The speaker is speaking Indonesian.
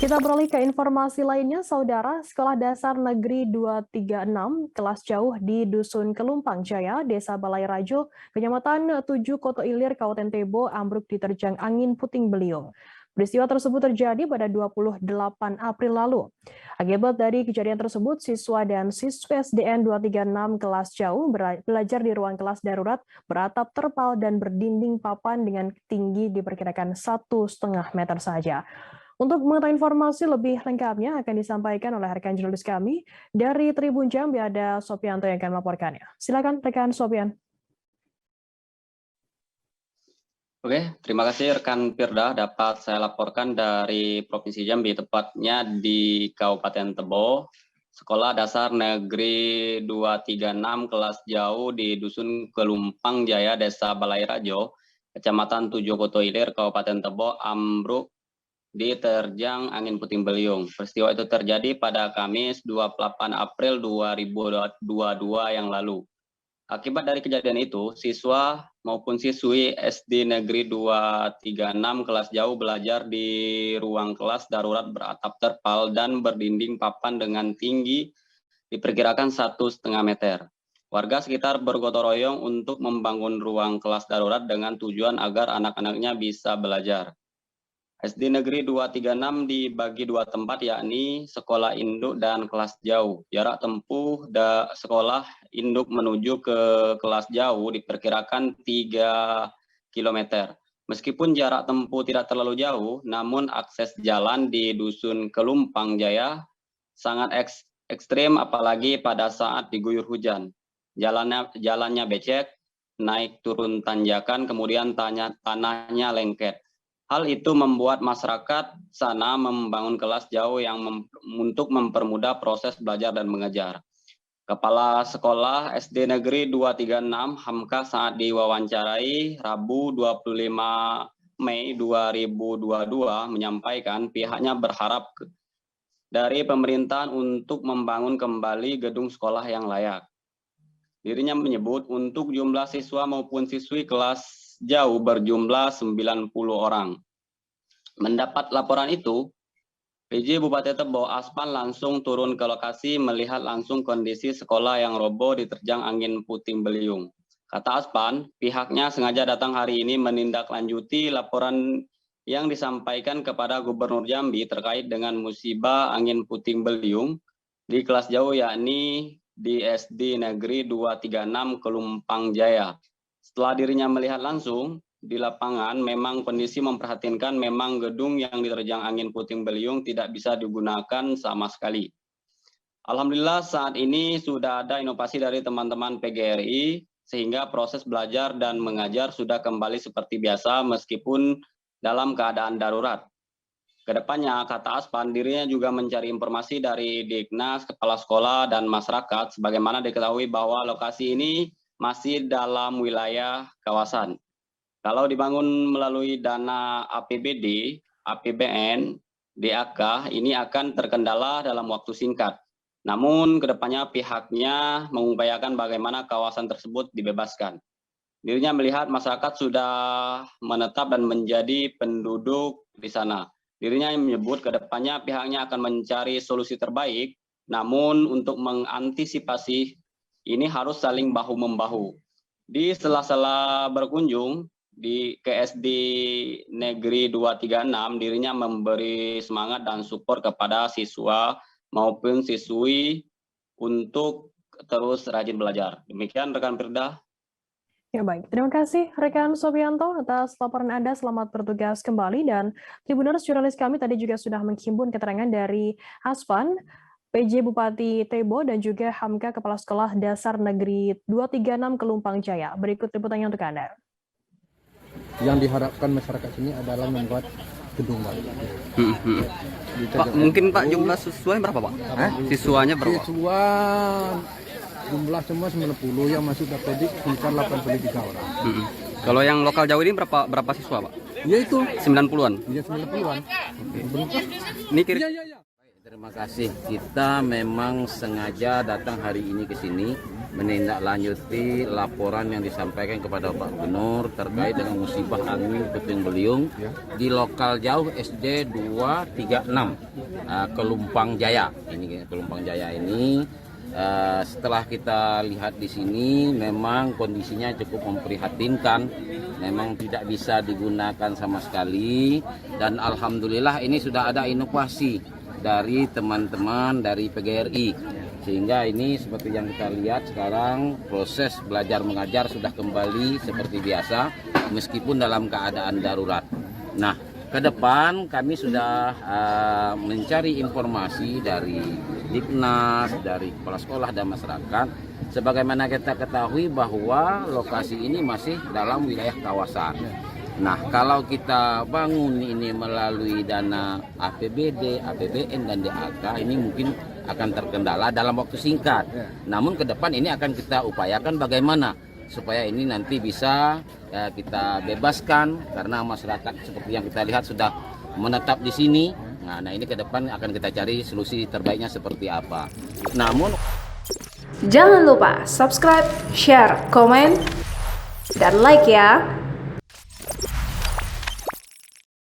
Kita beralih ke informasi lainnya, Saudara. Sekolah Dasar Negeri 236 kelas jauh di Dusun Kelumpang Jaya, Desa Balai Rajo, Kecamatan 7 Koto Ilir, Kabupaten Tebo, ambruk diterjang angin puting beliung. Peristiwa tersebut terjadi pada 28 April lalu. Akibat dari kejadian tersebut, siswa dan siswi SDN 236 kelas jauh belajar di ruang kelas darurat beratap terpal dan berdinding papan dengan tinggi diperkirakan 1,5 meter saja. Untuk mengetahui informasi lebih lengkapnya akan disampaikan oleh rekan jurnalis kami dari Tribun Jambi, ada Sopianto yang akan melaporkannya. Silakan rekan Sopian. Oke, terima kasih rekan Firda. Dapat saya laporkan dari Provinsi Jambi, tepatnya di Kabupaten Tebo. Sekolah Dasar Negeri 236 kelas jauh di Dusun Kelumpang Jaya, Desa Balai Rajo, Kecamatan 7 Koto Ilir, Kabupaten Tebo, ambruk diterjang angin puting beliung. Peristiwa itu terjadi pada Kamis 28 April 2022 yang lalu. Akibat dari kejadian itu, siswa maupun siswi SD Negeri 236 kelas jauh belajar di ruang kelas darurat beratap terpal dan berdinding papan dengan tinggi diperkirakan 1,5 meter. Warga sekitar bergotong royong untuk membangun ruang kelas darurat dengan tujuan agar anak-anaknya bisa belajar. SD Negeri 236 dibagi dua tempat, yakni sekolah induk dan kelas jauh. Jarak tempuh sekolah induk menuju ke kelas jauh diperkirakan 3 km. Meskipun jarak tempuh tidak terlalu jauh, namun akses jalan di Dusun Kelumpang Jaya sangat ekstrim, apalagi pada saat diguyur hujan. Jalannya becek, naik turun tanjakan, kemudian tanahnya lengket. Hal itu membuat masyarakat sana membangun kelas jauh untuk mempermudah proses belajar dan mengajar. Kepala Sekolah SD Negeri 236 Hamka saat diwawancarai Rabu 25 Mei 2022 menyampaikan pihaknya berharap dari pemerintahan untuk membangun kembali gedung sekolah yang layak. Dirinya menyebut untuk jumlah siswa maupun siswi kelas jauh berjumlah 90 orang. Mendapat laporan itu, PJ Bupati Tebo Aspan langsung turun ke lokasi melihat langsung kondisi sekolah yang roboh diterjang angin puting beliung. Kata Aspan, pihaknya sengaja datang hari ini menindaklanjuti laporan yang disampaikan kepada Gubernur Jambi terkait dengan musibah angin puting beliung di kelas jauh, yakni di SD Negeri 236 Kelumpang Jaya. Setelah dirinya melihat langsung di lapangan, memang kondisi memprihatinkan, memang gedung yang diterjang angin puting beliung tidak bisa digunakan sama sekali. Alhamdulillah saat ini sudah ada inovasi dari teman-teman PGRI, sehingga proses belajar dan mengajar sudah kembali seperti biasa meskipun dalam keadaan darurat. Kedepannya, kata Aspan, dirinya juga mencari informasi dari Dignas, kepala sekolah, dan masyarakat, sebagaimana diketahui bahwa lokasi ini masih dalam wilayah kawasan. Kalau dibangun melalui dana APBD, APBN, DAK, ini akan terkendala dalam waktu singkat. Namun kedepannya pihaknya mengupayakan bagaimana kawasan tersebut dibebaskan. Dirinya melihat masyarakat sudah menetap dan menjadi penduduk di sana. Dirinya menyebut kedepannya pihaknya akan mencari solusi terbaik, namun untuk mengantisipasi ini harus saling bahu-membahu. Di sela-sela berkunjung di KSD Negeri 236, dirinya memberi semangat dan support kepada siswa maupun siswi untuk terus rajin belajar. Demikian rekan Firda. Ya baik, terima kasih rekan Sopianto atas laporan Anda. Selamat bertugas kembali, dan Tribuners jurnalis kami tadi juga sudah menghimpun keterangan dari Aspan, PJ Bupati Tebo, dan juga Hamka Kepala Sekolah Dasar Negeri 236 Kelumpang Jaya. Berikut liputannya untuk Anda. Yang diharapkan masyarakat sini adalah membuat gedung baru. Pak, mungkin Pak jumlah siswanya berapa Pak? Siswanya berapa? Siswa jumlah semua 90, yang masuk Dapedik sekitar 83 orang. Kalau yang lokal jauh ini berapa siswa Pak? Ya itu 90-an. ya 90-an. Ini kira. Ya. Terima kasih. Kita memang sengaja datang hari ini ke sini menindaklanjuti laporan yang disampaikan kepada Pak Gubernur terkait dengan musibah angin puting beliung di lokal jauh SD 236 Kelumpang Jaya. Ini Kelumpang Jaya ini setelah kita lihat di sini memang kondisinya cukup memprihatinkan, memang tidak bisa digunakan sama sekali, dan alhamdulillah ini sudah ada inovasi dari teman-teman dari PGRI. Sehingga ini seperti yang kita lihat sekarang proses belajar mengajar sudah kembali seperti biasa meskipun dalam keadaan darurat. Nah, ke depan kami sudah mencari informasi dari Diknas, dari kepala sekolah dan masyarakat. Sebagaimana kita ketahui bahwa lokasi ini masih dalam wilayah kawasan. Nah, kalau kita bangun ini melalui dana APBD, APBN, dan DAK, ini mungkin akan terkendala dalam waktu singkat. Namun ke depan ini akan kita upayakan bagaimana supaya ini nanti bisa kita bebaskan, karena masyarakat seperti yang kita lihat sudah menetap di sini. Nah, ini ke depan akan kita cari solusi terbaiknya seperti apa. Namun jangan lupa subscribe, share, komen, dan like ya.